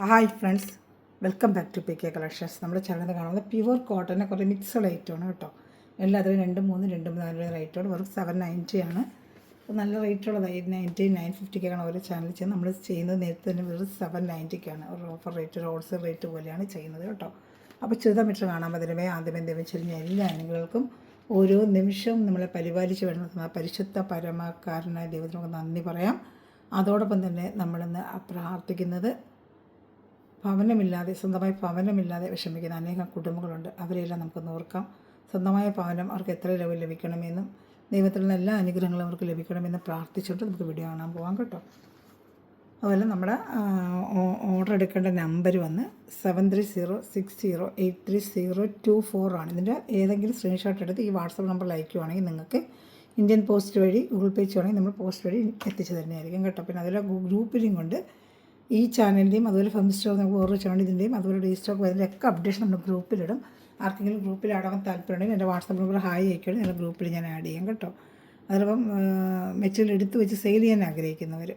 Hi friends, welcome back to PK collections. നമ്മുടെ channel കാണുന്നത് pure കോട്ടൻ്റെ കുറേ മിക്സഡ് ഐറ്റമാണ് കേട്ടോ. എല്ലാത്തിനും 2, 3, 2, 4 റേറ്റോട് വെറും 790 ആണ്. നല്ല റേറ്റുള്ളത് 890, 950ക്കാണ് ഓരോ ചാനൽ ചെയ്യുന്നത്. നമ്മൾ ചെയ്യുന്നത് നേരത്തെ തന്നെ വെറും 790ക്കാണ്. ഒരു ഓഫർ റേറ്റ്, ഒരു ഹോൾസെയിൽ റേറ്റ് പോലെയാണ് ചെയ്യുന്നത് കേട്ടോ. അപ്പോൾ ചുരിദാർ മീറ്റർ കാണാൻ അതിനുമേ ആദ്യമേ ലഭിച്ചിരുന്ന എല്ലാ അനുകൾക്കും ഓരോ നിമിഷവും നമ്മളെ പരിപാലിച്ച് വരുന്ന പരിശുദ്ധ പരമക്കാരനായ ദൈവത്തിനൊക്കെ നന്ദി പറയാം. അതോടൊപ്പം തന്നെ നമ്മളിന്ന് പ്രാർത്ഥിക്കുന്നത് സ്വന്തമായി ഭവനമില്ലാതെ വിഷമിക്കുന്ന അനേകം കുടുംബങ്ങളുണ്ട്. അവരെല്ലാം നമുക്കൊന്ന് ഓർക്കാം. സ്വന്തമായ ഭവനം അവർക്ക് എത്ര ലെവൽ ലഭിക്കണമെന്നും ദൈവത്തിൽ നിന്ന് എല്ലാ അനുഗ്രഹങ്ങളും അവർക്ക് ലഭിക്കണമെന്നും പ്രാർത്ഥിച്ചിട്ട് നമുക്ക് വീഡിയോ കാണാൻ പോകാം കേട്ടോ. അതുപോലെ നമ്മുടെ ഓർഡർ എടുക്കേണ്ട നമ്പർ വന്ന് 7306083024 ആണ്. ഇതിൻ്റെ ഏതെങ്കിലും സ്ക്രീൻഷോട്ട് എടുത്ത് ഈ വാട്സപ്പ് നമ്പറിൽ അയക്കുകയാണെങ്കിൽ നിങ്ങൾക്ക് ഇന്ത്യൻ പോസ്റ്റ് വഴി ഗൂഗിൾ പേ ചെയ്യുകയാണെങ്കിൽ നമ്മൾ പോസ്റ്റ് വഴി എത്തിച്ചു തരുന്നതായിരിക്കും കേട്ടോ. പിന്നെ അതിലെ ഗ്രൂപ്പ് ലിങ്ക് കൊണ്ട് ഈ ചാനലിൻ്റെയും അതുപോലെ ഫെം സ്റ്റോർ നമുക്ക് ഓരോ ചാനലിൻ്റെയും അതുപോലെ ഡീസ്റ്റോക്ക് വരുന്നതിൻ്റെയൊക്കെ അപ്ഡേഷൻ നമ്മൾ ഗ്രൂപ്പിലിടും. ആർക്കെങ്കിലും ഗ്രൂപ്പിൽ ആടാൻ താല്പര്യമുണ്ടെങ്കിൽ എൻ്റെ വാട്സപ്പ് നമ്പർ ഹായ് അയക്കുകയാണ്, എൻ്റെ ഗ്രൂപ്പിൽ ഞാൻ ആഡ് ചെയ്യാം കേട്ടോ. അതിലിപ്പം മെറ്റീരിയൽ എടുത്ത് വെച്ച് സെയിൽ ചെയ്യാൻ ആഗ്രഹിക്കുന്നവർ,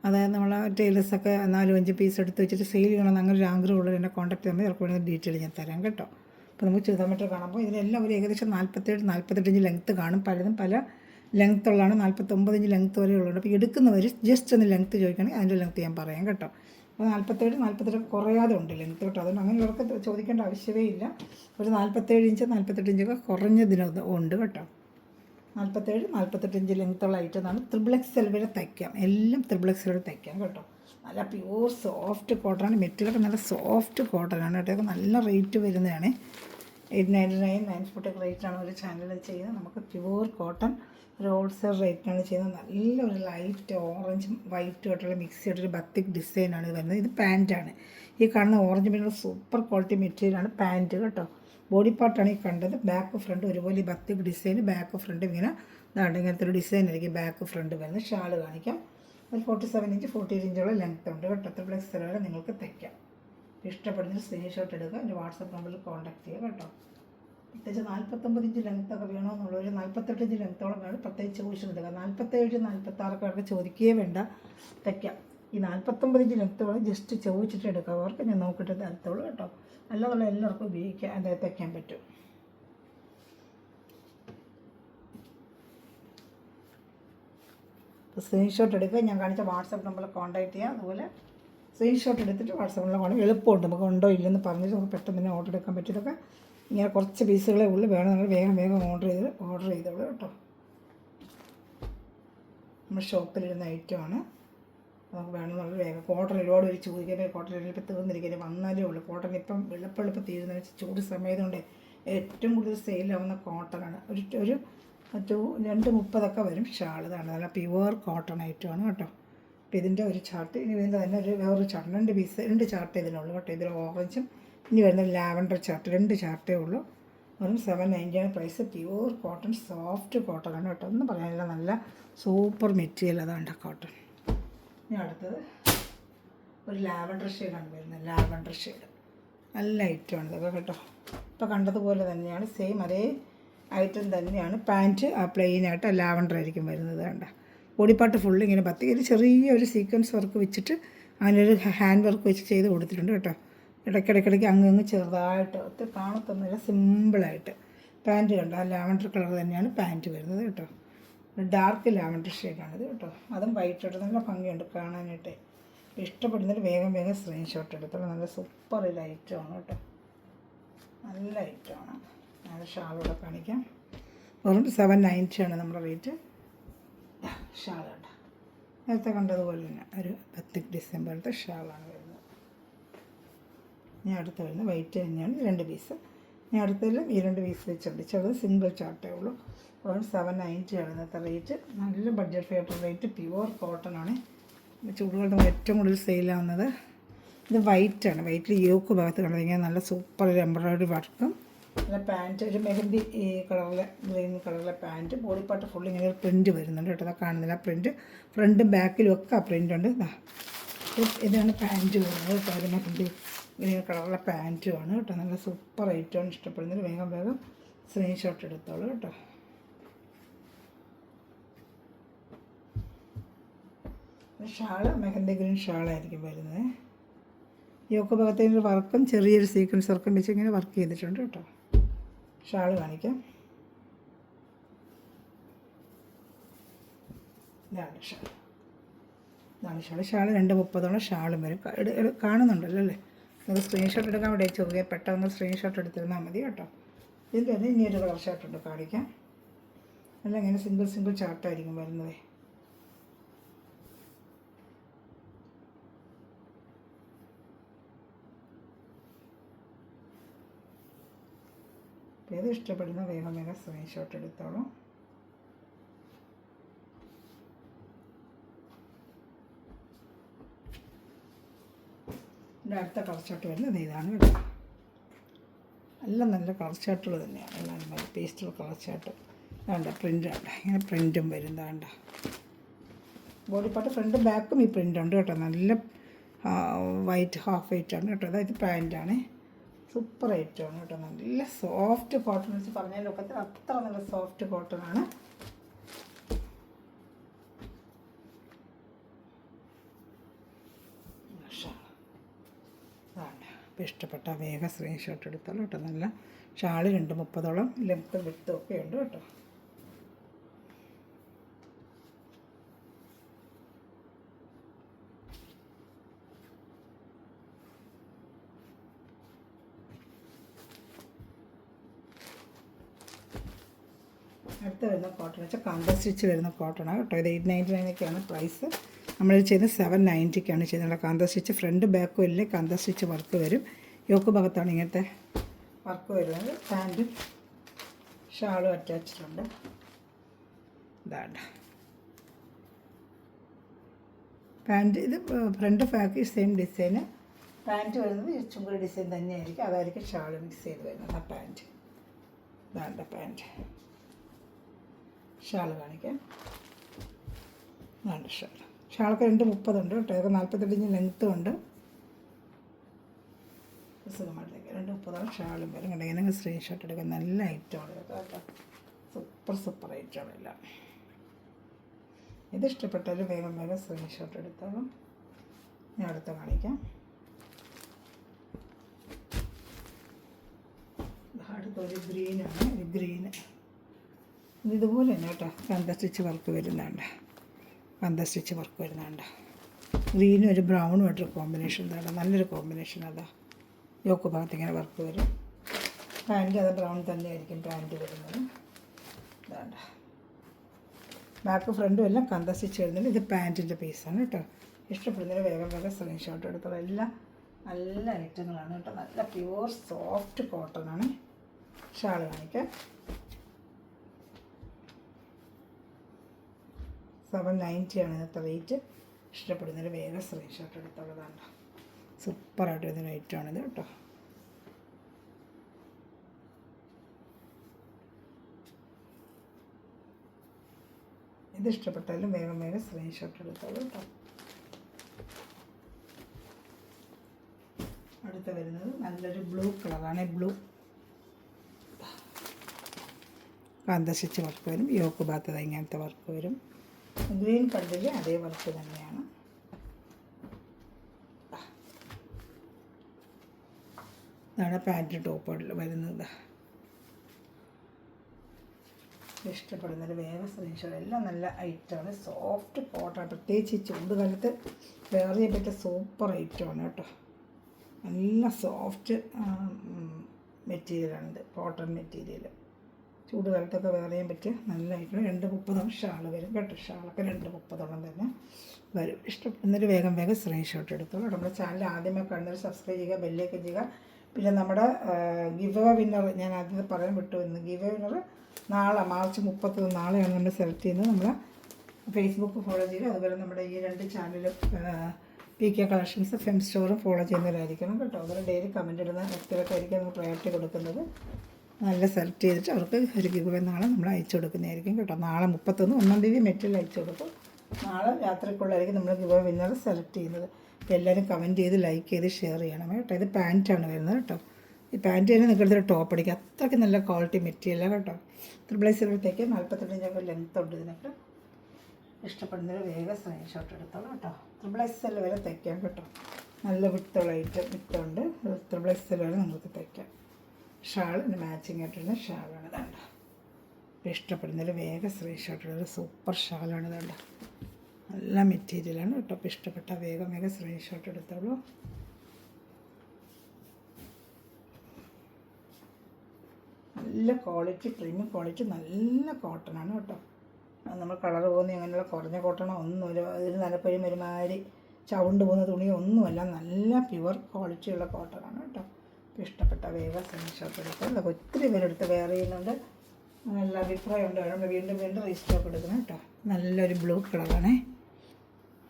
അതായത് നമ്മൾ ടൈലേഴ്സൊക്കെ 4-5 പീസ് എടുത്ത് വെച്ചിട്ട് സെയിൽ ചെയ്യണമെന്ന് അങ്ങനെ ഒരു ആഗ്രഹമുള്ളവർ എന്നെ കോൺടാക്ട് ചെയ്യുമ്പോൾ ചിലപ്പോൾ വേണമെങ്കിൽ ഡീറ്റെയിൽ ഞാൻ തരാം കേട്ടോ. അപ്പോൾ നമുക്ക് ചുരിദാർ മെറ്റീരിയൽ കാണുമ്പോൾ ഇതിലെല്ലാം ഒരു ഏകദേശം 47-48 ഇഞ്ച് ലെങ്ത്ത് കാണും. പലതും പല ലെങ്ത്ത് ഉള്ളതാണ്, 49 ഇഞ്ച് ലെങ്ത്ത് വരെ ഉള്ളത്. അപ്പോൾ എടുക്കുന്നവർ ജസ്റ്റ് ഒന്ന് ലെങ്ത്ത് ചോദിക്കുകയാണെങ്കിൽ അതിൻ്റെ ലെങ്ത്ത് ഞാൻ പറയാം കേട്ടോ. അപ്പോൾ 47 കുറയാതെ ഉണ്ട് ലെങ്ത്ത് കേട്ടോ. അതുകൊണ്ട് അങ്ങനെയുള്ളവർക്ക് ചോദിക്കേണ്ട ആവശ്യമേ ഇല്ല. ഒരു 47 ഇഞ്ച് 48 ഇഞ്ചൊക്കെ കുറഞ്ഞതിന് ഉണ്ട് കേട്ടോ. 47-48 ഇഞ്ച് ലെങ്ത്തുള്ള ഐറ്റമാണ്. XXL വരെ തയ്ക്കാം, എല്ലാം XXL വരെ തയ്ക്കാം കേട്ടോ. നല്ല പ്യൂർ സോഫ്റ്റ് കോട്ടനാണ്. മെറ്റീരിയലൊക്കെ നല്ല സോഫ്റ്റ് കോട്ടനാണ് കേട്ടോ. നല്ല റേറ്റ് വരുന്നതാണ്. 899, 940 റേറ്റാണ് ഒരു ചാനലിൽ ചെയ്യുന്നത്. നമുക്ക് പ്യൂർ കോട്ടൺ ഒരു ഹോൾസെയിൽ റേറ്റിനാണ് ചെയ്യുന്നത്. നല്ലൊരു ലൈറ്റ് ഓറഞ്ചും വൈറ്റും ആയിട്ടുള്ള മിക്സ് ചെയ്തിട്ടൊരു ബത്തിക് ഡിസൈനാണ് ഇത് വരുന്നത്. ഇത് പാൻറ്റാണ്. ഈ കാണുന്ന ഓറഞ്ച് പിന്നെ സൂപ്പർ ക്വാളിറ്റി മെറ്റീരിയലാണ് പാൻറ്റ് കേട്ടോ. ബോഡി പാർട്ടാണ് ഈ കണ്ടത്. ബാക്ക് ഫ്രണ്ട് ഒരുപോലെ ഈ ബത്തിക് ഡിസൈൻ, ബാക്ക് ഫ്രണ്ട് ഇങ്ങനെ ഇങ്ങനത്തെ ഒരു ഡിസൈൻ ആയിരിക്കും ബാക്ക് ഫ്രണ്ട് വരുന്നത്. ഷാള് കാണിക്കാം. ഒരു 47 ഇഞ്ച് 40 ഇഞ്ചോളം ലെങ്ത്ത് ഉണ്ട് കേട്ടോ. XXL വരെ നിങ്ങൾക്ക് തയ്ക്കാം. ഇഷ്ടപ്പെടുന്ന സ്ക്രീൻഷോട്ട് എടുക്കുക, എൻ്റെ വാട്സപ്പ് നമ്പറിൽ കോൺടാക്ട് ചെയ്യുക കേട്ടോ. പ്രത്യേകിച്ച് 49 ഇഞ്ച് ലെങ്ത്തൊക്കെ വേണമെന്നുള്ളൊരു 48 ഇഞ്ച് ലെങ്ത്തോളം വേണം പ്രത്യേകിച്ച് ചോദിച്ചെടുക്കുക. 47-46 ചോദിക്കുകയേ വേണ്ട, തയ്ക്കാം. ഈ 49 ഇഞ്ച് ലെങ്ത്ത് വേണം ജസ്റ്റ് ചോദിച്ചിട്ട് എടുക്കുക. അവർക്ക് ഞാൻ നോക്കിയിട്ട് തരത്തുള്ളൂ കേട്ടോ. അല്ലാതുള്ള എല്ലാവർക്കും ഉപയോഗിക്കാൻ അതായത് തയ്ക്കാൻ പറ്റും. സ്ക്രീൻഷോട്ട് എടുക്കുക, ഞാൻ കാണിച്ച വാട്സപ്പ് നമ്പറിൽ കോൺടാക്ട് ചെയ്യുക. അതുപോലെ സ്ക്രീൻഷോട്ട് എടുത്തിട്ട് വാട്സപ്പ് നമ്പറിൽ കൊണ്ട് എളുപ്പമുണ്ട്. നമുക്ക് ഉണ്ടോ ഇല്ലെന്ന് പറഞ്ഞിട്ട് നമുക്ക് പെട്ടെന്ന് തന്നെ ഓർഡർ എടുക്കാൻ പറ്റും. ഇതൊക്കെ ഇങ്ങനെ കുറച്ച് പീസുകളെ ഉള്ളൂ, വേണം നിങ്ങൾ വേഗം ഓർഡർ ചെയ്തോളൂ കേട്ടോ. നമ്മൾ ഷോപ്പിലിരുന്ന ഐറ്റമാണ്. നമുക്ക് വേണമെന്നുള്ള വേഗം കോട്ടൺ ഒരുപാട് ഒരു ചോദിക്കാൻ കോട്ടൺ ഇപ്പോൾ തീർന്നിരിക്കുന്നത് വന്നാലേ ഉള്ളൂ. കോട്ടൺ ഇപ്പം എളുപ്പം തീരുന്നതെന്ന് വെച്ചാൽ ചൂട് സമയത്തുകൊണ്ട് ഏറ്റവും കൂടുതൽ സെയിലാവുന്ന കോട്ടനാണ്. ഒരു 230 വരും ഷാൾ. ഇതാണ് നല്ല പ്യുവർ കോട്ടൺ ഐറ്റമാണ് കേട്ടോ. അപ്പോൾ ഇതിൻ്റെ ഒരു ചാർട്ട്, ഇനി ഇതിൻ്റെ തന്നെ വേറൊരു ചാർട്ട്, 2 ചാർട്ട് ഇതിനുള്ളൂ കേട്ടോ. ഇതിൽ ഓറഞ്ചും ഇനി വരുന്ന ലാവൻഡർ ചാർട്ട്, 2 ചാർട്ടേ ഉള്ളൂ. വെറും 790 ആണ് പ്രൈസ്. പ്യുവർ കോട്ടൺ സോഫ്റ്റ് കോട്ടനാണ് കേട്ടോ. ഒന്നും പറയാനില്ല, നല്ല സൂപ്പർ മെറ്റീരിയൽ അതാണ് കോട്ടൺ. ഇനി അടുത്തത് ഒരു ലാവൻഡർ ഷെയ്ഡാണ് വരുന്നത്. ലാവൻഡർ ഷെയ്ഡ് നല്ല ഐറ്റമാണ് ഇതൊക്കെ കേട്ടോ. ഇപ്പോൾ കണ്ടതുപോലെ തന്നെയാണ്, സെയിം അതേ ഐറ്റം തന്നെയാണ്. പാൻറ്റ് പ്ലെയിനായിട്ട് ലാവൻഡർ ആയിരിക്കും വരുന്നത്. വേണ്ട ബോഡിപ്പാർട്ട് ഫുള്ള് ഇങ്ങനെ ഇത് ചെറിയൊരു സീക്വൻസ് വർക്ക് വെച്ചിട്ട് അങ്ങനൊരു ഹാൻഡ് വർക്ക് വെച്ച് ചെയ്ത് കൊടുത്തിട്ടുണ്ട് കേട്ടോ. ഇടയ്ക്കിടയ്ക്ക് അങ്ങ് ചെറുതായിട്ട് ഒത്തിരി കാണത്തൊന്നുമില്ല, സിമ്പിളായിട്ട്. പാൻറ്റ് കണ്ടോ, ആ ലാവൻഡർ കളർ തന്നെയാണ് പാൻറ്റ് വരുന്നത് കേട്ടോ. ഡാർക്ക് ലാവൻഡർ ഷെയ്ഡാണിത് കേട്ടോ. അതും വൈറ്റായിട്ട് നല്ല ഭംഗിയുണ്ട് കാണാനായിട്ട്. ഇഷ്ടപ്പെടുന്നതിൽ വേഗം സ്ക്രീൻഷോട്ട് എടുത്തോളൂ. നല്ല സൂപ്പർ ഐറ്റമാണ് കേട്ടോ. നല്ല ഐറ്റമാണ്. ഞാൻ ഷാളോടെ കാണിക്കാം. വെറും 790 ആണ് നമ്മുടെ റേറ്റ്. ഷാൾ കേട്ടോ, നേരത്തെ കണ്ടതുപോലെ തന്നെ ഒരു ബത്തിക് ഡിസൈൻ പോലത്തെ ഷാളാണ് വരുന്നത്. ഞാൻ അടുത്ത് വരുന്നത് വൈറ്റ് തന്നെയാണ്. 2 പീസ് ഞാൻ അടുത്തെല്ലാം ഈ 2 പീസ് വെച്ചുണ്ട്. ചെറുത് സിംഗിൾ ചാർട്ടേ ഉള്ളൂ. വെറും 790 ആണ് ഇന്നത്തെ റേറ്റ്. നല്ല budget fair rate. Pure cotton ആണ്. ചൂടുകാലത്ത് ഏറ്റവും കൂടുതൽ സെയിലാവുന്നത് ഇത് വൈറ്റാണ്. വൈറ്റിൽ യോക്ക് ഭാഗത്ത് കണ്ടതിങ്ങനെ നല്ല സൂപ്പർ ഒരു എംബ്രോയിഡറി വർക്കും നല്ല പാൻറ്റ്, ഒരു മെഹന്തി കളറിലെ ഗ്രീൻ കളറിലെ പാൻറ്റ്. ബോഡി പാർട്ട് ഫുൾ ഇങ്ങനെ ഒരു പ്രിൻറ്റ് വരുന്നുണ്ട് കേട്ടോ. അതൊക്കെ കാണുന്നില്ല പ്രിൻറ്റ്. ഫ്രണ്ടും ബാക്കിലും ഒക്കെ ആ പ്രിൻ്റ് ഉണ്ട്. ഇതാണ് പാൻറ്റ് വരുന്നത് കേട്ടോ. ഒരു മെഹന്തി ഗ്രീൻ കളറിലെ പാൻറ്റുമാണ് കേട്ടോ. നല്ല സൂപ്പർ ഐറ്റമാണ്. ഇഷ്ടപ്പെടുന്നത് വേഗം സ്ക്രീൻഷോട്ട് എടുത്തോളൂ കേട്ടോ. ഷാള് മെഹന്തി ഗ്രീൻ ഷാളായിരിക്കും വരുന്നത്. യോക്ക് ഭാഗത്തേക്ക് വർക്കും ചെറിയൊരു സീക്വൻസ് വർക്കും വെച്ച് ഇങ്ങനെ വർക്ക് ചെയ്തിട്ടുണ്ട് കേട്ടോ. ഷാൾ കാണിക്കാം. ഇതാണ് ഷാൾ. ഷാൾ 2:30 ഷാളും വരും. കാണുന്നുണ്ടല്ലോ അല്ലേ? നിങ്ങൾ സ്ക്രീൻഷോട്ട് എടുക്കാൻ വേണ്ടി ചോദിക്കുക, പെട്ടെന്ന് സ്ക്രീൻഷോട്ട് എടുത്തിരുന്നാൽ മതി കേട്ടോ. ഇതിൽ തന്നെ ഇനിയൊരു കളർ ഷർട്ടുണ്ട് കാണിക്കാം. അല്ല ഇങ്ങനെ സിംഗിൾ ചാർട്ടായിരിക്കും വരുന്നത്. അപ്പോൾ ഏത് ഇഷ്ടപ്പെടുന്ന വേഗം സ്ക്രീൻഷോട്ട് എടുത്തോളൂ. എൻ്റെ അടുത്ത കളർ ചാർട്ട് വരുന്നത് ഇതാണ് കേട്ടോ. എല്ലാം നല്ല കളർ ചാർട്ടുകൾ തന്നെയാണ്. എല്ലാം നല്ല പേസ്റ്റൽ കളർ ചാർട്ട്. വേണ്ട പ്രിൻ്റ് വേണ്ട, ഇങ്ങനെ പ്രിൻറ്റും വരും. വേണ്ട ബോഡി പാർട്ട് ഫ്രണ്ടും ബാക്കും ഈ പ്രിൻ്റ് ഉണ്ട് കേട്ടോ. നല്ല വൈറ്റ് ഹാഫ് വൈറ്റാണ് കേട്ടോ. അതായത് പാൻറ്റാണ്. സൂപ്പർ ഐറ്റമാണ് കേട്ടോ. നല്ല സോഫ്റ്റ് കോട്ടൺ വെച്ച് പറഞ്ഞതിലൊക്കെ അത്ര നല്ല സോഫ്റ്റ് കോട്ടണാണ്. അപ്പോൾ ഇഷ്ടപ്പെട്ട വേഗം സ്ക്രീൻഷോട്ട് എടുത്തോളൂ കേട്ടോ. നല്ല ഷാള് 2:30 ലെങ്ത്തും വിട്ടും ഒക്കെ ഉണ്ട് കേട്ടോ. അടുത്ത വരുന്ന കോട്ടൺ വെച്ചാൽ കാന്ത സ്റ്റിച്ച് വരുന്ന കോട്ടണാണ് കേട്ടോ. ഇത് 899 പ്രൈസ്. നമ്മൾ ചെയ്യുന്നത് 790 ചെയ്യുന്നത്. കാന്ത സ്റ്റിച്ച് ഫ്രണ്ട് ബാക്കും ഇല്ലേ കാന്ത സ്റ്റിച്ച് വർക്ക് വരും. യോക്ക് ഭാഗത്താണ് ഇങ്ങനത്തെ വർക്ക് വരുന്നത്. പാൻറ്റും ഷാളും അറ്റാച്ചിട്ടുണ്ട്. ഇതാണ് പാൻറ്റ്. ഇത് ഫ്രണ്ട് ബാക്ക് സെയിം ഡിസൈന്. പാൻറ്റ് വരുന്നത് ചുങ്കുടി ഡിസൈൻ തന്നെയായിരിക്കും. അതായിരിക്കും ഷാള് മിക്സ് ചെയ്ത് വരുന്നത്. ആ പാൻറ്റ് ഇതാണ് പാൻറ്റ്. ഷാള് കാണിക്കാം. ഇതാണ് ഷാളൊക്കെ 2:30 ഉണ്ട് കേട്ടോ. ഇതൊക്കെ 48 ഇഞ്ച് ലെങ്ത്തും ഉണ്ട്. സുഖമായിട്ടേക്ക് 2:30 ഷാളും വരും. കണ്ടെങ്കിൽ നിങ്ങൾ സ്ക്രീൻഷോട്ട് എടുക്കാൻ നല്ല ഐറ്റമാണ് കേട്ടോ. സൂപ്പർ ഐറ്റമാണ് എല്ലാം. ഇത് ഇഷ്ടപ്പെട്ടാലും വേഗം സ്ക്രീൻഷോട്ട് എടുത്തോളും. ഞാൻ അടുത്ത കാണിക്കാം. അടുത്തൊരു ഗ്രീനാണ്. ഒരു ഗ്രീന് ഇതുപോലെ തന്നെ കേട്ടോ. കാന്ത സ്റ്റിച്ച് വർക്ക് വരുന്നുണ്ട്. ഗ്രീനും ഒരു ബ്രൗണും ആയിട്ടൊരു കോമ്പിനേഷൻ. ഇതാണ് നല്ലൊരു കോമ്പിനേഷൻ. അതാ യോക്ക് ഭാഗത്ത് ഇങ്ങനെ വർക്ക് വരും. പാൻറ്റ് അത് ബ്രൗൺ തന്നെയായിരിക്കും പാൻറ്റ് വരുന്നത്. ഇതാണ് ബാക്ക് ഫ്രണ്ടും എല്ലാം കാന്ത സ്റ്റിച്ച് വരുന്നുണ്ട്. ഇത് പാൻറ്റിൻ്റെ പീസാണ് കേട്ടോ. ഇഷ്ടപ്പെടുന്നതിന് വേഗം സ്ക്രീൻഷോട്ട് എടുത്തോളൂ. എല്ലാം നല്ല ഐറ്റങ്ങളാണ് കേട്ടോ. നല്ല പ്യുവർ സോഫ്റ്റ് കോട്ടണാണ്. ഷാള് കാണിക്കാം. 790 ഇന്നത്തെ റേറ്റ്. ഇഷ്ടപ്പെടുന്നതിന് വേഗം സ്ക്രീൻഷോട്ട് എടുത്തുള്ളതാണ്. സൂപ്പറായിട്ട് വരുന്ന ഐറ്റമാണിത് കേട്ടോ. ഇത് ഇഷ്ടപ്പെട്ടാലും വേഗം സ്ക്രീൻഷോട്ട് എടുത്തോളൂ കേട്ടോ. അടുത്ത വരുന്നത് നല്ലൊരു ബ്ലൂ കളറാണ്. ബ്ലൂ കാന്ത സ്റ്റിച്ച് വർക്ക് വരും. യോക്ക് ഭാഗത്ത് ഇങ്ങനത്തെ വർക്ക് വരും. ഗ്രീൻ കണ്ടില്ലേ അതേ വർക്ക് തന്നെയാണ്. ഇതാണ് പാൻറ്റ് ടോപ്പ് വരുന്നത്. ഇഷ്ടപ്പെടുന്നത് വേഗം സ്ക്രീൻഷോട്ട്. എല്ലാം നല്ല ഐറ്റമാണ്. Soft cotton. പ്രത്യേകിച്ച് ഈ ചൂടുകാലത്ത് വെയർ ചെയ്യാൻ പറ്റിയ സൂപ്പർ ഐറ്റമാണ് കേട്ടോ. നല്ല സോഫ്റ്റ് മെറ്റീരിയലാണിത്. Cotton material. ചൂടുകാലത്തൊക്കെ വെയർ ചെയ്യാൻ പറ്റിയ നല്ല ഐറ്റം. 2:30 ഷാള് വരും കേട്ടോ. ഷാളൊക്കെ 2:30 തന്നെ വരും. ഇഷ്ടപ്പെടുന്നൊരു വേഗം സ്ക്രീൻഷോട്ട് എടുത്തോളൂ. നമ്മുടെ ചാനൽ ആദ്യമായി കാണുന്നവർ സബ്സ്ക്രൈബ് ചെയ്യുക, ബെല്ലേക്ക് ചെയ്യുക. പിന്നെ നമ്മുടെ ഗിവ് അവേ വിന്നർ ഞാൻ ആദ്യം പറയാൻ വിട്ടു. ഇന്ന് ഗിവ് അവേ വിന്നർ നാളെ മാർച്ച് 30 നാളെയാണ് നമ്മൾ സെലക്ട് ചെയ്യുന്നത്. നമ്മൾ ഫേസ്ബുക്ക് ഫോളോ ചെയ്യുക. അതുപോലെ നമ്മുടെ ഈ 2 ചാനലും PK കളക്ഷൻസ് ഫെം സ്റ്റോറും ഫോളോ ചെയ്യുന്നവരായിരിക്കണം കേട്ടോ. അതുപോലെ ഡെയിലി കമൻറ്റ് ഇടുന്ന വ്യക്തികൾക്കായിരിക്കും നമ്മൾ പ്രയോറിറ്റി കൊടുക്കുന്നത്. നല്ല സെലക്ട് ചെയ്തിട്ട് അവർക്ക് ഒരു ഗിവ് അവേ നാളെ നമ്മൾ അയച്ചു കൊടുക്കുന്നതായിരിക്കും കേട്ടോ. നാളെ 31 1-ാം തീയതി മെറ്റീരിയൽ അയച്ചു കൊടുക്കും. നാളെ രാത്രിക്കുള്ളതായിരിക്കും നമ്മൾ ഗിവ് അവേ വിന്നർ സെലക്ട് ചെയ്യുന്നത്. അപ്പോൾ എല്ലാവരും കമൻറ്റ് ചെയ്ത് ലൈക്ക് ചെയ്ത് ഷെയർ ചെയ്യണം കേട്ടോ. ഇത് പാൻറ്റാണ് വരുന്നത് കേട്ടോ. ഈ പാൻറ്റ് തന്നെ നിൽക്കുന്നൊരു ടോപ്പ് അടിക്കുക. അത്രയ്ക്ക് നല്ല ക്വാളിറ്റി മെറ്റീരിയലാണ് കേട്ടോ. 3/4 48 ഇഞ്ചൊക്കെ ലെങ്ത് ഉണ്ട് ഇതിനൊക്കെ. ഇഷ്ടപ്പെടുന്നവർ വേഗം സ്ക്രീൻഷോട്ട് എടുത്തോളൂ കേട്ടോ. 3/4 വരെ തയ്ക്കാം കേട്ടോ. നല്ല വിത്തുണ്ട്. ത്രിബിൾ നിങ്ങൾക്ക് തയ്ക്കാം. ഷാളിന് മാച്ചിങ് ആയിട്ടുള്ള ഷാളാണ് ഇതാണ്ട്. ഇഷ്ടപ്പെടുന്നതിൽ വേഗം സ്ക്രീൻഷോട്ട് ഒരു സൂപ്പർ ഷാളാണ് ഇതാണ്ട്. നല്ല മെറ്റീരിയലാണ് കേട്ടോ. അപ്പോൾ ഇഷ്ടപ്പെട്ട വേഗം സ്ക്രീൻഷോട്ട് എടുത്തോളൂ. നല്ല ക്വാളിറ്റി, പ്രീമിയം ക്വാളിറ്റി, നല്ല കോട്ടണാണ് കേട്ടോ. നമ്മൾ കളർ പോകുന്ന അങ്ങനെയുള്ള കുറഞ്ഞ കോട്ടണോ ഒന്നുമില്ല. അതിന് നനപ്പൊരും ഒരുമാതിരി ചവിണ്ട് പോകുന്ന തുണിയോ ഒന്നുമല്ല. നല്ല പ്യുവർ ക്വാളിറ്റിയുള്ള കോട്ടണാണ് കേട്ടോ. അപ്പോൾ ഇഷ്ടപ്പെട്ട വേഗം സ്ക്രീൻഷോട്ട് എടുക്കുക. അതൊക്കെ ഒത്തിരി പേരെടുത്ത് വെയർ ചെയ്യുന്നുണ്ട്. നല്ല അഭിപ്രായമുണ്ട്. നമ്മൾ വീണ്ടും റീസ്റ്റോക്ക് എടുക്കണം കേട്ടോ. നല്ലൊരു ബ്ലൂ കളറാണേ.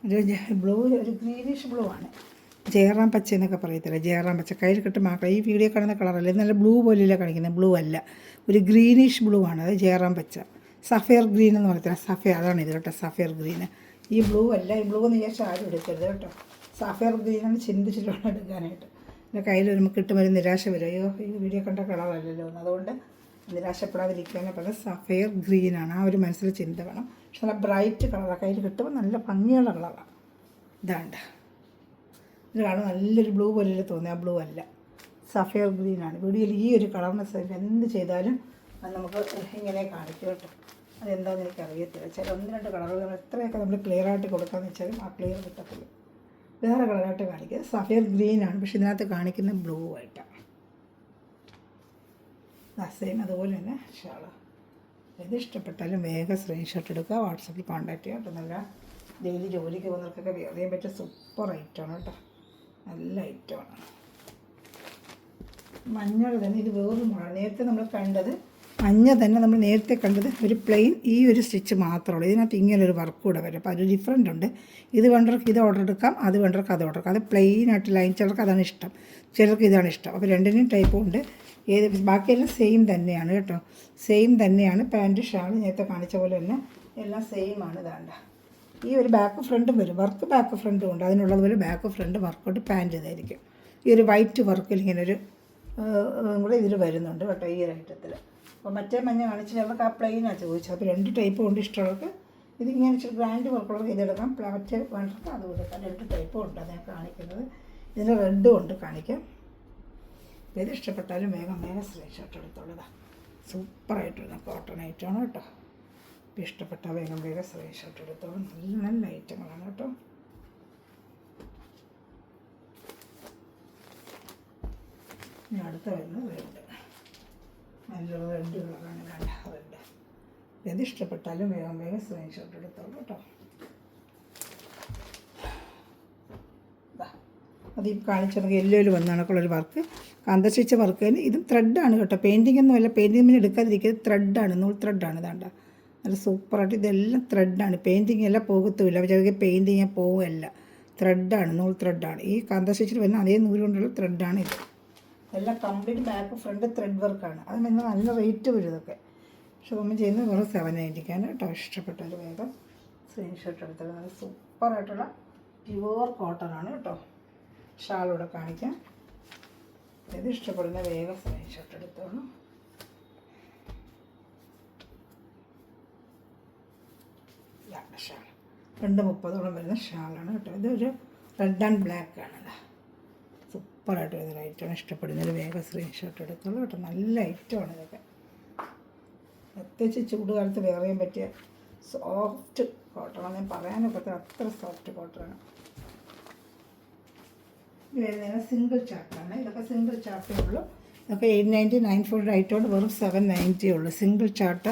ഒരു ഗ്രീനിഷ് ബ്ലൂ ആണ്. ജയറാം പച്ച എന്നൊക്കെ പറയത്തില്ല, ജയറാം പച്ച. കയ്യിൽ കിട്ടും മാത്രം ഈ വീഡിയോ കാണുന്ന കളറല്ല. ഇത് നല്ല ബ്ലൂ പോലെയല്ല കാണിക്കുന്നത്. ബ്ലൂ അല്ല, ഒരു ഗ്രീനിഷ് ബ്ലൂ ആണ്. അത് ജയറാം പച്ച. സഫയർ ഗ്രീൻ എന്ന് പറയത്തില്ല, സഫയർ. അതാണ് ഇത് കേട്ടോ, സഫയർ ഗ്രീന്. ഈ ബ്ലൂ അല്ല. ഈ ബ്ലൂ എന്ന് വിചാരിച്ചാൽ ആരും എടുക്കരുത് കേട്ടോ. സഫയർ ഗ്രീനാണ് ചിന്തിച്ചിട്ട് വേണം എടുക്കാനായിട്ട്. എൻ്റെ കയ്യിൽ നമുക്ക് കിട്ടുമ്പോൾ നിരാശ വരും. അയ്യോ ഈ വീഡിയോ കണ്ട കളറല്ലല്ലോ എന്ന്. അതുകൊണ്ട് നിരാശപ്പെടാതിരിക്കാനും പറഞ്ഞാൽ സഫയർ ഗ്രീനാണ്. ആ ഒരു മനസ്സിൽ ചിന്ത വേണം. പക്ഷെ നല്ല ബ്രൈറ്റ് കളറാണ്. കയ്യിൽ കിട്ടുമ്പോൾ നല്ല ഭംഗിയുള്ള കളറാണ്. ഇതാണ്ട് ഇത് കാണും നല്ലൊരു ബ്ലൂ പോലെ തോന്നി. ആ ബ്ലൂ അല്ല, സഫയർ ഗ്രീനാണ്. വീഡിയോയിൽ ഈ ഒരു കളറിന് എന്ത് ചെയ്താലും അത് നമുക്ക് ഇങ്ങനെ കാണിക്കും കേട്ടോ. അതെന്താണെന്ന് എനിക്കറിയത്തില്ല. ചില 1-2 കളറുകൾ എത്രയൊക്കെ നമ്മൾ ക്ലിയർ ആയിട്ട് കൊടുക്കാമെന്ന് വെച്ചാലും ആ ക്ലിയർ കിട്ടത്തില്ല. വേറെ കളറായിട്ട് കാണിക്കുക. സഫയർ ഗ്രീനാണ്, പക്ഷെ ഇതിനകത്ത് കാണിക്കുന്ന ബ്ലൂ ആയിട്ടാണ്. സെയിം അതുപോലെ തന്നെ ഷാള്. ഇത് ഇഷ്ടപ്പെട്ടാലും വേഗം സ്ക്രീൻഷോട്ട് എടുക്കുക, വാട്സപ്പിൽ കോൺടാക്ട് ചെയ്യുക കേട്ടോ. നല്ല ഡെയിലി ജോലിക്ക് പോകുന്നവർക്കൊക്കെ വെയർ ചെയ്യാൻ പറ്റിയ സൂപ്പർ ഐറ്റമാണ് കേട്ടോ. നല്ല ഐറ്റമാണ്. മഞ്ഞൾ തന്നെ ഇത് വേറൊരു മോഡൽ. നേരത്തെ നമ്മൾ കണ്ടത് മഞ്ഞ തന്നെ, നമ്മൾ നേരത്തെ കണ്ടത് ഒരു പ്ലെയിൻ ഈ ഒരു സ്റ്റിച്ച് മാത്രമുള്ളൂ. ഇതിനകത്ത് ഇങ്ങനൊരു വർക്ക് കൂടെ വരും. അപ്പോൾ അതൊരു ഡിഫറൻ്റ് ഉണ്ട്. ഇത് വേണ്ടവർക്ക് ഇത് ഓർഡർ എടുക്കാം, അത് വേണ്ടവർക്ക് അത് ഓർഡർ എടുക്കാം. അത് പ്ലെയിനായിട്ട് ലൈൻ ചിലർക്ക് അതാണ് ഇഷ്ടം, ചിലർക്ക് ഇതാണ് ഇഷ്ടം. അപ്പോൾ രണ്ടിനും ടൈപ്പും ഉണ്ട്. ബാക്കിയെല്ലാം സെയിം തന്നെയാണ് കേട്ടോ. സെയിം തന്നെയാണ്. പാൻറ്റ് ഷാൾ നേരത്തെ കാണിച്ച പോലെ തന്നെ എല്ലാം സെയിം ആണ്. ഇതാണ്ട ഈ ഒരു ബാക്ക് ഫ്രണ്ടും വരും. വർക്ക് ബാക്ക് ഫ്രണ്ടും ഉണ്ട്. അതിനുള്ളതുപോലെ ബാക്ക് ഫ്രണ്ട് വർക്കൗട്ട് പാൻറ്റ് ഇതായിരിക്കും. ഈ ഒരു വൈറ്റ് വർക്കിൽ ഇങ്ങനൊരു കൂടെ ഇതിൽ വരുന്നുണ്ട് കേട്ടോ ഈ ഒരു ഐറ്റത്തിൽ. അപ്പോൾ മറ്റേ മഞ്ഞ കാണിച്ചിട്ട് അവർക്ക് ആ പ്ലെയിനാണ് ചോദിച്ചത്. അപ്പോൾ 2 ടൈപ്പും ഉണ്ട്. ഇഷ്ടമുള്ളവർക്ക് ഇത് ഇങ്ങനെ ഇച്ചിരി ഗ്രാൻഡ് വർക്കുള്ളവർക്ക് ഇതെടുക്കാം, പ്ലാറ്റ് വേണ്ടവർക്ക് അത് കൊടുക്കാം. 2 ടൈപ്പും ഉണ്ട്. അതാണ് കാണിക്കുന്നത്. ഇതിന് റെഡും ഉണ്ട് കാണിക്കാം. ഇത് ഇഷ്ടപ്പെട്ടാലും വേഗം സ്ക്രീൻഷോട്ട് എടുത്തോളൂ. സൂപ്പറായിട്ടുള്ള കോട്ടൺ ഐറ്റമാണ് കേട്ടോ. ഇപ്പോൾ ഇഷ്ടപ്പെട്ടാൽ വേഗം സ്ക്രീൻഷോട്ട് എടുത്തോളും. നല്ല ഐറ്റങ്ങളാണ് കേട്ടോ. ഇനി അടുത്ത വരുന്നത് റെഡ്. നല്ലൊരു റെഡ് കളറാണ്. നല്ല റെഡ്. ഇത് ഇഷ്ടപ്പെട്ടാലും വേഗം സ്ക്രീൻഷോട്ട് എടുത്തോളൂ കേട്ടോ. അത് ഈ കാണിച്ചത് യെല്ലോയിൽ വന്ന കണക്കുള്ളൊരു വർക്ക്, കാന്തശിച്ച വർക്ക് തന്നെ. ഇതും ത്രെഡാണ് കേട്ടോ. പെയിൻറ്റിംഗ് ഒന്നും അല്ല. പെയിൻറ്റിംഗ് പിന്നെ എടുക്കാതിരിക്കുന്നത് ത്രെഡാണ്, നൂൽ ത്രെഡാണ്. ഇതാണ്ട നല്ല സൂപ്പറായിട്ട് ഇതെല്ലാം ത്രെഡാണ്. പെയിൻറ്റിംഗ് എല്ലാം പോകത്തുമില്ല. ചെറിയ പെയിൻറ്റിങ് പോവുകയല്ല, ത്രെഡാണ്, നൂൽ ത്രെഡാണ്. ഈ കാന്തശിച്ചിട്ട് വരുന്ന അതേ നൂല് കൊണ്ടുള്ള ത്രെഡാണ് ഇത്. എല്ലാം കംപ്ലീറ്റ് ബാക്ക് ഫ്രണ്ട് ത്രെഡ് വർക്കാണ്. അത് പിന്നെ നല്ല റേറ്റ് വരും ഇതൊക്കെ. പക്ഷെ നമ്മൾ ചെയ്യുന്നത് വെറും 790 കേട്ടോ. ഇഷ്ടപ്പെട്ടാൽ വേഗം സ്ക്രീൻഷോട്ട് എടുത്തത്. നല്ല സൂപ്പറായിട്ടുള്ള പ്യുവർ കോട്ടണാണ് കേട്ടോ. ഷാളൂടെ കാണിക്കാം. ഇത് ഇഷ്ടപ്പെടുന്ന വേഗം സ്ക്രീൻഷോട്ട് എടുത്തോളൂ. ഇതാണ് ഷാൾ. 230 വരുന്ന ഷാളാണ് കേട്ടോ. ഇതൊരു റെഡ് ആൻഡ് ബ്ലാക്ക് ആണ്. സൂപ്പറായിട്ട് വരുന്ന ഐറ്റമാണ്. ഇഷ്ടപ്പെടുന്നതിൽ വേഗം സ്ക്രീൻഷോട്ട് എടുത്തോളൂ കേട്ടോ. നല്ല ഐറ്റമാണ് ഇതൊക്കെ. പ്രത്യേകിച്ച് ചൂടുകാലത്ത് വെയർ ചെയ്യാൻ പറ്റിയ സോഫ്റ്റ് കോട്ടണാണ്. ഞാൻ പറയാനൊക്കത്തില്ല, അത്ര സോഫ്റ്റ് കോട്ടണാണ്. വരുന്നതിന് സിംഗിൾ ചാർട്ടാണ്. ഇതൊക്കെ സിംഗിൾ ചാർട്ടേ ഉള്ളൂ. ഇതൊക്കെ 890 940 ഐറ്റോട് വെറും 790 ഉള്ളൂ. സിംഗിൾ ചാർട്ട്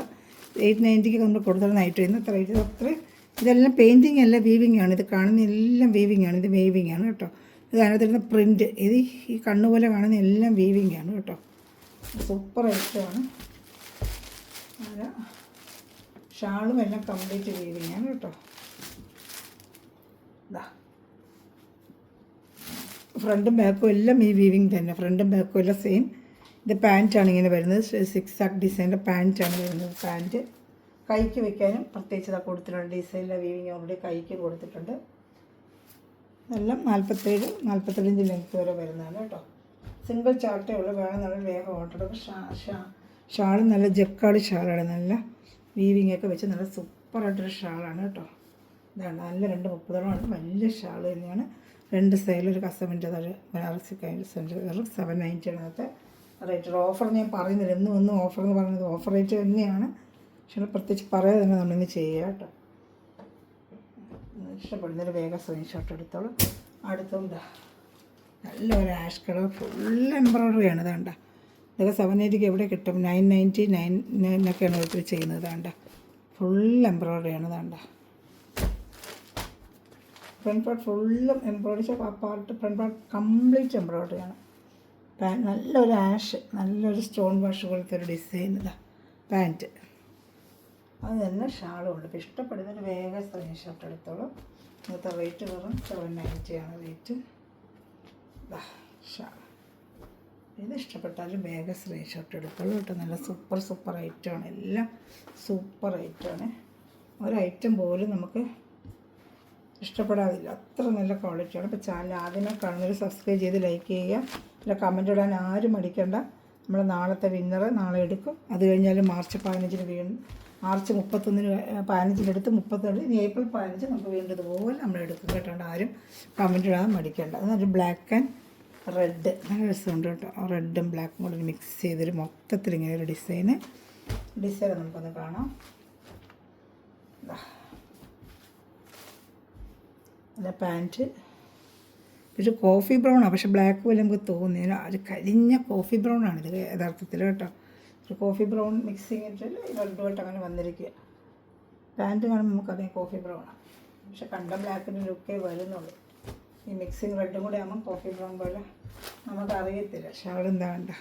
890 നമ്മൾ കൊടുത്തിരുന്ന ഐറ്റം. ഇന്നത്തെ റേറ്റ് അത്ര. ഇതെല്ലാം പെയിൻറ്റിങ് അല്ല, വീവിങ് ആണ്. ഇത് കാണുന്ന എല്ലാം വീവിങ് ആണ്. ഇത് വീവിങ് ആണ് കേട്ടോ. ഇത് അതിനകത്തിരുന്ന പ്രിൻറ്റ്, ഇത് ഈ കണ്ണുപോലെ കാണുന്ന എല്ലാം വീവിങ് ആണ് കേട്ടോ. സൂപ്പർ ഐറ്റമാണ്. അല്ല ഷാളും എല്ലാം കംപ്ലീറ്റ് വീവിങ് ആണ് കേട്ടോ. ഇതാ ഫ്രണ്ടും ബാക്കും എല്ലാം ഈ വീവിങ് തന്നെ. ഫ്രണ്ടും ബാക്കും എല്ലാം സെയിം. ഇത് പാൻറ്റാണ് ഇങ്ങനെ വരുന്നത്. 6 ആക്ക് ഡിസൈനിൻ്റെ പാൻറ്റാണ് വരുന്നത്. പാൻറ്റ് കൈക്ക് വെക്കാനും പ്രത്യേകിച്ച് കൊടുത്തിട്ടുണ്ട്. ഡിസൈനിലെ വീവിങ് ഓൾറെഡി കൈക്ക് കൊടുത്തിട്ടുണ്ട്. എല്ലാം 47-45 ലെങ്ത് വരെ വരുന്നതാണ് കേട്ടോ. സിംഗിൾ ചാർട്ടേ ഉള്ളൂ. വേണമെന്നുള്ള വേഗം ഓർഡർ എടുക്കും. ഷാളും നല്ല ജക്കാട് ഷാളാണ്. നല്ല വീവിങ് ഒക്കെ വെച്ച് നല്ല സൂപ്പറായിട്ടൊരു ഷാളാണ് കേട്ടോ. ഇതാണ് നല്ല 230 വലിയ ഷാൾ തന്നെയാണ്. രണ്ട് സൈഡിൽ ഒരു കസവിൻ്റെ അത് ബനാറസി സെൻറ്റർ വെറും 790 ആണ് ഇന്നത്തെ റേറ്റ്. ഓഫർ ഞാൻ പറയുന്നില്ല, എന്നും ഓഫർ എന്ന് പറയുന്നത് ഓഫർ റേറ്റ് തന്നെയാണ്. പക്ഷേ പ്രത്യേകിച്ച് പറയാതെ തന്നെ നമ്മളിന്ന് ചെയ്യുക കേട്ടോ. ഇഷ്ടപ്പെടുന്നൊരു വേഗം സ്ക്രീൻഷോട്ട് എടുത്തോളൂ. അടുത്തുണ്ട് നല്ലൊരു ആഷ് കളർ ഫുൾ എംബ്രോയ്ഡറിയാണ്. ഇതാണ്ട ഇതൊക്കെ 780 എവിടെ കിട്ടും? 999 ഓരോരുത്തർ ചെയ്യുന്നത്. ഇതാണ്ട ഫുൾ എംബ്രോയ്ഡറിയാണ്. ഇതാണ്ട ഫ്രണ്ട് പാർട്ട് ഫുള്ളും embroidery, part front part complete എംബ്രോയ്ഡറിയാണ്. നല്ലൊരു ആഷ്, നല്ലൊരു സ്റ്റോൺ വാഷ് പോലത്തെ ഒരു ഡിസൈൻ. ഇതാ പാൻറ്റ്, അത് തന്നെ ഷാളും ഉണ്ട്. ഇപ്പോൾ ഇഷ്ടപ്പെടുന്നൊരു വേഗം സ്ക്രീൻഷോട്ട് എടുത്തോളൂ. ഇന്നത്തെ റേറ്റ് വെറും 790 ആണ് റേറ്റ്. ഷാൾ ഇത് ഇഷ്ടപ്പെട്ടാലും വേഗം സ്ക്രീൻഷോട്ട് എടുത്തോളൂ കേട്ടോ. നല്ല സൂപ്പർ ഐറ്റമാണ്, എല്ലാം സൂപ്പർ ഐറ്റമാണ്. ഒരു ഐറ്റം പോലും നമുക്ക് ഇഷ്ടപ്പെടാതില്ല, അത്ര നല്ല ക്വാളിറ്റിയാണ്. ഇപ്പോൾ ചാനൽ ആദ്യമേ കാണുന്നവർ സബ്സ്ക്രൈബ് ചെയ്ത് ലൈക്ക് ചെയ്യുക. അല്ല കമൻറ്റ് ഇടാൻ ആരും മടിക്കണ്ട. നമ്മൾ നാളത്തെ വിന്നറ് നാളെ എടുക്കും. അത് കഴിഞ്ഞാൽ മാർച്ച് 15-ന് വീണ്ടും, മാർച്ച് 31-ന് 15-ലെടുത്ത് 32, ഇനി ഏപ്രിൽ 15 നമുക്ക് വീണ്ടും ഇതുപോലെ നമ്മൾ എടുക്കും കേട്ടോണ്ട്. ആരും കമൻറ്റ് ഇടാൻ മടിക്കേണ്ട. അതൊരു ബ്ലാക്ക് ആൻഡ് റെഡ് നല്ല രസമുണ്ട് കേട്ടോ. റെഡും ബ്ലാക്കും കൂടെ മിക്സ് ചെയ്തൊരു മൊത്തത്തിൽ ഇങ്ങനെ ഒരു ഡിസൈൻ നമുക്കൊന്ന് കാണാം. അല്ല പാൻറ്റ് ഒരു കോഫി ബ്രൗണാണ്, പക്ഷേ ബ്ലാക്ക് പോലെ നമുക്ക് തോന്നി. ഒരു കരിഞ്ഞ കോഫി ബ്രൗണാണ് ഇത് യഥാർത്ഥത്തിൽ കേട്ടോ. ഒരു കോഫി ബ്രൗൺ മിക്സിങ് ഇട്ടിട്ട് റെഡുമായിട്ട് അങ്ങനെ വന്നിരിക്കുക. പാൻറ്റ് കാണുമ്പോൾ നമുക്കതേ കോഫി ബ്രൗണാണ്, പക്ഷെ കണ്ട ബ്ലാക്കിൻ്റെ ലുക്കേ വരുന്നുള്ളൂ. ഈ മിക്സിങ് റെഡും കൂടെ ആകുമ്പോൾ കോഫി ബ്രൗൺ പോലെ നമുക്കറിയത്തില്ല. ഷാൾ എന്താ വേണ്ട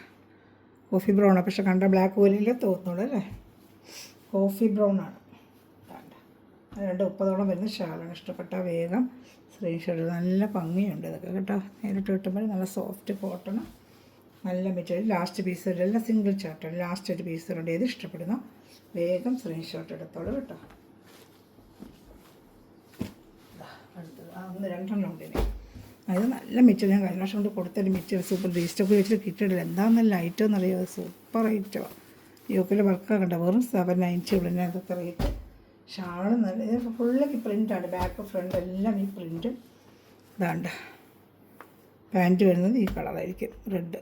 കോഫി ബ്രൗണാണ്, പക്ഷെ കണ്ട ബ്ലാക്ക് പോലെയല്ലേ തോന്നുള്ളൂ അല്ലേ. കോഫി ബ്രൗണാണ്. വേണ്ട 30ഓളം വരുന്ന ഷാളാണ്. ഇഷ്ടപ്പെട്ട വേഗം സ്ക്രീൻഷോട്ട്. നല്ല ഭംഗിയുണ്ട് ഇതൊക്കെ കേട്ടോ. നേരിട്ട് കിട്ടുമ്പോൾ നല്ല സോഫ്റ്റ് കോട്ടൺ, നല്ല മെറ്റീരിയൽ. ലാസ്റ്റ് പീസ് എല്ലാം സിംഗിൾ ചാർട്ടാണ്. ലാസ്റ്റ് ഒരു പീസുണ്ട്. ഏത് ഇഷ്ടപ്പെടുന്നോ വേഗം സ്ക്രീൻഷോട്ട് എടുത്തോളൂ കേട്ടോ. അടുത്തത് ഒന്ന് 2 ഉണ്ട് ഇനി. അത് നല്ല മെറ്റീരിയൽ. ഞാൻ കഴിഞ്ഞ വർഷം കൊണ്ട് കൊടുത്തൊരു മെറ്റീരിയൽ സൂപ്പർ റീസ്റ്റോക്ക് വെച്ചിട്ട് കിട്ടിയിട്ടില്ല. എന്താണെന്നല്ല ഐറ്റം എന്നറിയാം. സൂപ്പർ ഐറ്റമാണ്. യോക്കിലെ വർക്കൊക്കെ കണ്ട വെറും 790 ഉള്ളൂ അതൊക്കെ റേറ്റ്. ഷാള് നല്ല ഇത് ഫുള്ളൊക്കെ പ്രിൻ്റാണ്. ബാക്ക് ഫ്രണ്ട് എല്ലാം ഈ പ്രിൻറ്റും. ഇതാണ്ട് പാൻറ്റ് വരുന്നത് ഈ കളറായിരിക്കും, റെഡ്.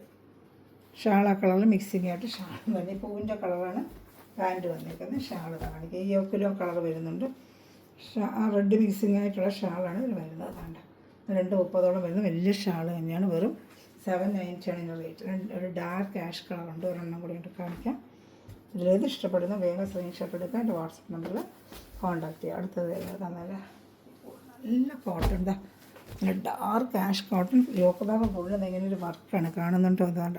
ഷാൾ ആ കളറിൽ മിക്സിങ് ആയിട്ട് ഷാൾ തന്നെ പൂവിൻ്റെ കളറാണ് പാൻറ്റ് വന്നിരിക്കുന്നത്. ഷാൾ കാണിക്കുക. ഈ യോക്കിലോ കളർ വരുന്നുണ്ട്. ആ റെഡ് മിക്സിങ് ആയിട്ടുള്ള ഷാളാണ് ഇതിൽ വരുന്നത്. അതാണ്ട് 230ഓളം വരുന്ന വലിയ ഷാൾ തന്നെയാണ്. വെറും 790 ആണ് ഇതിൻ്റെ റേറ്റ്. ഒരു ഡാർക്ക് ആഷ് കളറുണ്ട്, ഒരെണ്ണം കൂടി ഇട്ട് കാണിക്കാം. ഇതിലേത് ഇഷ്ടപ്പെടുന്ന വേഗം സ്ക്രീൻഷോട്ട് എടുക്കുക. എൻ്റെ വാട്സപ്പ് നമ്പറിൽ കോൺടാക്ട് ചെയ്യുക. അടുത്തത് നല്ല കോട്ടൺ, എന്താ നല്ല ഡാർക്ക് ആഷ് കോട്ടൺ. യോക്ക് ഭാഗം ഫുള്ള് ഇങ്ങനെ ഒരു വർക്കാണ് കാണുന്നുണ്ടോ? ഇതാണ്ട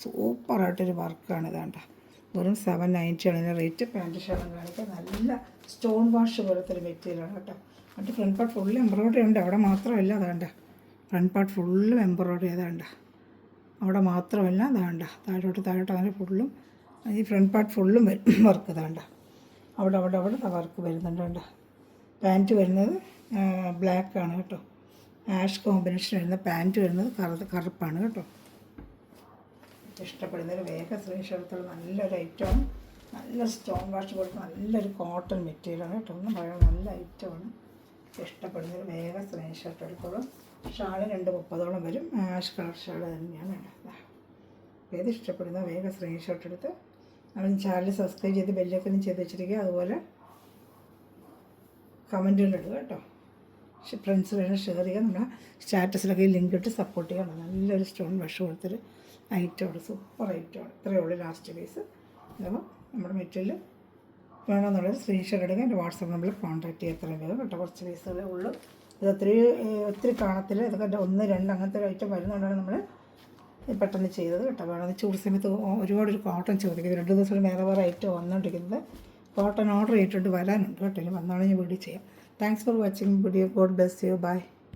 സൂപ്പറായിട്ടൊരു വർക്കാണ്. ഇതാണ്ട വെറും 790 ആണ് ഇതിൻ്റെ റേറ്റ്. പാൻറ്റ് ഷർട്ടും കാണിക്കുക. നല്ല സ്റ്റോൺ വാഷ് പോലത്തെ ഒരു മെറ്റീരിയലാണ് കേട്ടോ. എന്നിട്ട് ഫ്രണ്ട് പാർട്ട് ഫുള്ള് എംബ്രോയ്ഡറി ഉണ്ട്. അവിടെ മാത്രമല്ല അതാണ്ട ഫ്രണ്ട് പാർട്ട് ഫുള്ളും എംബ്രോയ്ഡറി. അതാണ്ട അവിടെ മാത്രമല്ല അതാണ്ട താഴോട്ട് അങ്ങനെ ഫുള്ളും ഈ ഫ്രണ്ട് പാർട്ട് ഫുള്ളും വർക്ക്. ഇതാണ്ട അവിടെ വർക്ക് വരുന്നുണ്ട്. വേണ്ട പാൻറ്റ് വരുന്നത് ബ്ലാക്കാണ് കേട്ടോ. ആഷ് കോമ്പിനേഷൻ വരുന്ന പാൻറ്റ് വരുന്നത് കറുപ്പാണ് കേട്ടോ. ഇഷ്ടപ്പെടുന്നൊരു വേഗം സ്ക്രീൻഷോട്ട്. നല്ലൊരു ഐറ്റമാണ്. നല്ല സ്റ്റോൺ വാഷ് കൊടുത്ത് നല്ലൊരു കോട്ടൺ മെറ്റീരിയലാണ് കേട്ടോ. ഒന്നും പറയാൻ നല്ല ഐറ്റമാണ്. ഇഷ്ടപ്പെടുന്നൊരു വേഗം സ്ക്രീൻഷോട്ട് എടുത്തോളൂ. ഷാള് 230ഓളം വരും. ആഷ് കളർ ഷാള് തന്നെയാണ്. ഏത് ഇഷ്ടപ്പെടുന്ന വേഗം സ്ക്രീൻഷോട്ട് എടുത്ത് അവൻ ചാനൽ സബ്സ്ക്രൈബ് ചെയ്ത് ബെല്ലൈക്കനും ചെയ്ത് വെച്ചിരിക്കുക. അതുപോലെ കമൻറ്റുകളിടുക കേട്ടോ. ഫ്രണ്ട്സ് വേണം ഷെയർ ചെയ്യുക. നമ്മുടെ സ്റ്റാറ്റസിലൊക്കെ ലിങ്ക് ഇട്ട് സപ്പോർട്ട് ചെയ്യണം. നല്ലൊരു സ്റ്റോൺ വാഷ് കൊടുത്തൊരു ഐറ്റമാണ്, സൂപ്പർ ഐറ്റമാണ്. ഇത്രയേ ഉള്ളൂ ലാസ്റ്റ് പീസ്. അപ്പോൾ നമ്മുടെ മെറ്റീരിയൽ വേണമെന്നുള്ളത് സ്ക്രീൻഷോട്ട് എടുക്കുക. എൻ്റെ വാട്സപ്പ് നമ്പറിൽ കോൺടാക്ട് ചെയ്യുക. എത്രയും വേഗം കേട്ടോ. കുറച്ച് പീസുകളേ ഉള്ളൂ. ഇത് ഒത്തിരി കാണത്തില്ല. ഇതൊക്കെ 1, 2 അങ്ങനത്തെ ഒരു ഐറ്റം വരുന്നതുകൊണ്ടാണ് നമ്മൾ പെട്ടെന്ന് ചെയ്തത് കേട്ടോ. വേണമെന്ന് ചൂട് സമയത്ത് ഒരുപാട് കോട്ടൺ ചോദിക്കുന്നത്. 2 ദിവസം വേറെ ഐറ്റം വന്നുകൊണ്ടിരിക്കുന്നത്. കോട്ടൺ ഓർഡർ ചെയ്തിട്ടുണ്ട്, വരാനുണ്ട് കേട്ടോ. ഇനി വന്നാണെങ്കിൽ വീഡിയോ ചെയ്യാം. Thanks for watching video. God bless you. By.